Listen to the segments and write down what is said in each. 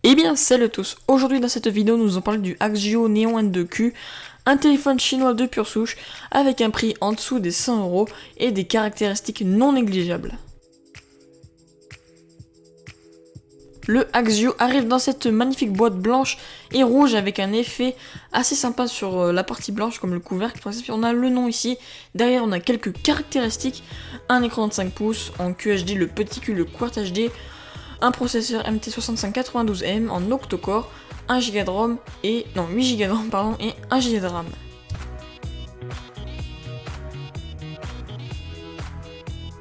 Eh bien salut à tous, aujourd'hui dans cette vidéo nous allons parler du Axio Neon N2Q, un téléphone chinois de pure souche avec un prix en dessous des 100 € et des caractéristiques non négligeables. Le Axio arrive dans cette magnifique boîte blanche et rouge avec un effet assez sympa sur la partie blanche comme le couvercle. Par exemple, on a le nom ici, derrière on a quelques caractéristiques, un écran de 5 pouces en QHD, le petit Q, le Quad HD, un processeur MT6592M en octa-core, 1 Go de ROM et 8 Go de ROM pardon, et 1 Go de RAM.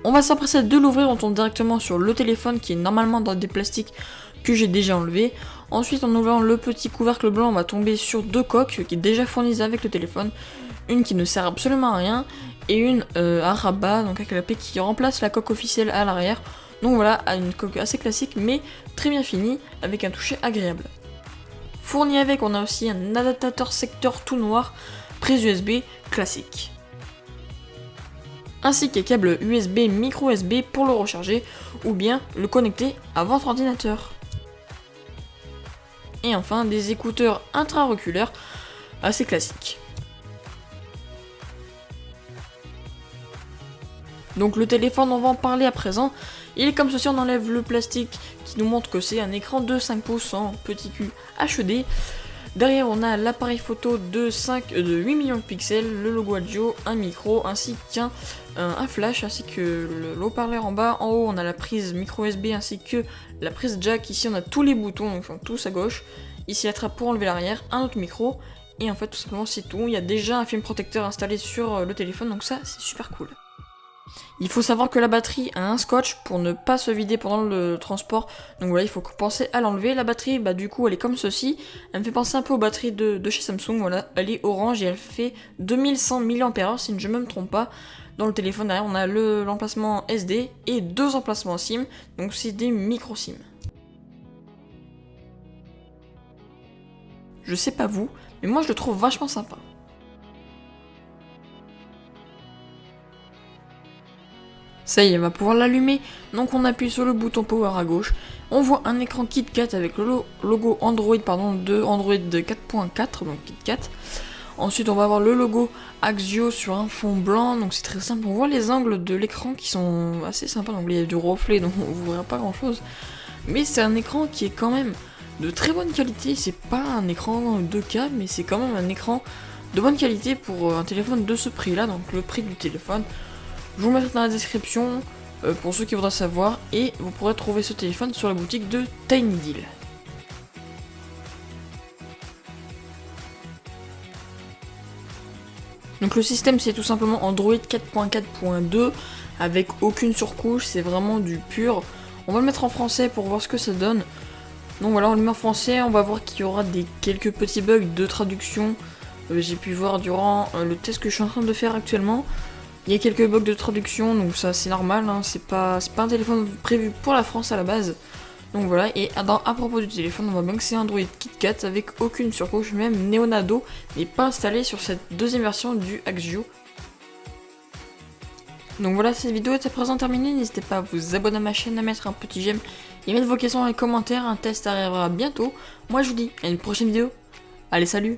On va s'empresser de l'ouvrir, on tombe directement sur le téléphone qui est normalement dans des plastiques que j'ai déjà enlevé. Ensuite, en ouvrant le petit couvercle blanc, on va tomber sur deux coques qui est déjà fournies avec le téléphone, une qui ne sert absolument à rien et une à rabat, donc avec la paix qui remplace la coque officielle à l'arrière. Donc voilà, une coque assez classique mais très bien finie avec un toucher agréable. Fourni avec, on a aussi un adaptateur secteur tout noir, prise USB classique. Ainsi qu'un câble USB micro USB pour le recharger ou bien le connecter à votre ordinateur. Et enfin des écouteurs intra-auriculaires assez classiques. Donc le téléphone, on va en parler à présent. Il est comme ceci, on enlève le plastique qui nous montre que c'est un écran de 5 pouces en petit Q HD. Derrière on a l'appareil photo de 8 millions de pixels, le logo Axio, un micro ainsi qu'un flash ainsi que le haut-parleur en bas. En haut on a la prise micro USB ainsi que la prise jack. Ici on a tous les boutons, donc ils sont tous à gauche. Ici la trappe pour enlever l'arrière, un autre micro. Et en fait tout simplement c'est tout. Il y a déjà un film protecteur installé sur le téléphone, donc ça c'est super cool. Il faut savoir que la batterie a un scotch pour ne pas se vider pendant le transport. Donc voilà, il faut penser à l'enlever. La batterie, du coup, elle est comme ceci. Elle me fait penser un peu aux batteries de chez Samsung. Voilà, elle est orange et elle fait 2100 mAh si je ne me trompe pas. Dans le téléphone derrière, on a l'emplacement SD et deux emplacements SIM. Donc c'est des micro SIM. Je sais pas vous, mais moi je le trouve vachement sympa. Ça y est, on va pouvoir l'allumer. Donc on appuie sur le bouton power à gauche. On voit un écran KitKat avec le logo Android, de Android 4.4, donc KitKat. Ensuite on va avoir le logo Axio sur un fond blanc, donc c'est très simple. On voit les angles de l'écran qui sont assez sympas. Donc il y a du reflet, donc on ne verra pas grand chose. Mais c'est un écran qui est quand même de très bonne qualité. C'est pas un écran 2K, mais c'est quand même un écran de bonne qualité pour un téléphone de ce prix là, donc le prix du téléphone. Je vous mettrai dans la description pour ceux qui voudraient savoir, et vous pourrez trouver ce téléphone sur la boutique de Tiny Deal. Donc le système c'est tout simplement Android 4.4.2 avec aucune surcouche, c'est vraiment du pur. On va le mettre en français pour voir ce que ça donne. Donc voilà, on le met en français, on va voir qu'il y aura quelques petits bugs de traduction. J'ai pu voir durant le test que je suis en train de faire actuellement. Il y a quelques bugs de traduction, donc ça c'est normal, hein, c'est pas un téléphone prévu pour la France à la base. Donc voilà, et à propos du téléphone, on voit bien que c'est Android KitKat avec aucune surcouche, même Neonado n'est pas installé sur cette deuxième version du Axio. Donc voilà, cette vidéo est à présent terminée, n'hésitez pas à vous abonner à ma chaîne, à mettre un petit j'aime et mettre vos questions dans les commentaires, un test arrivera bientôt. Moi je vous dis à une prochaine vidéo, allez salut!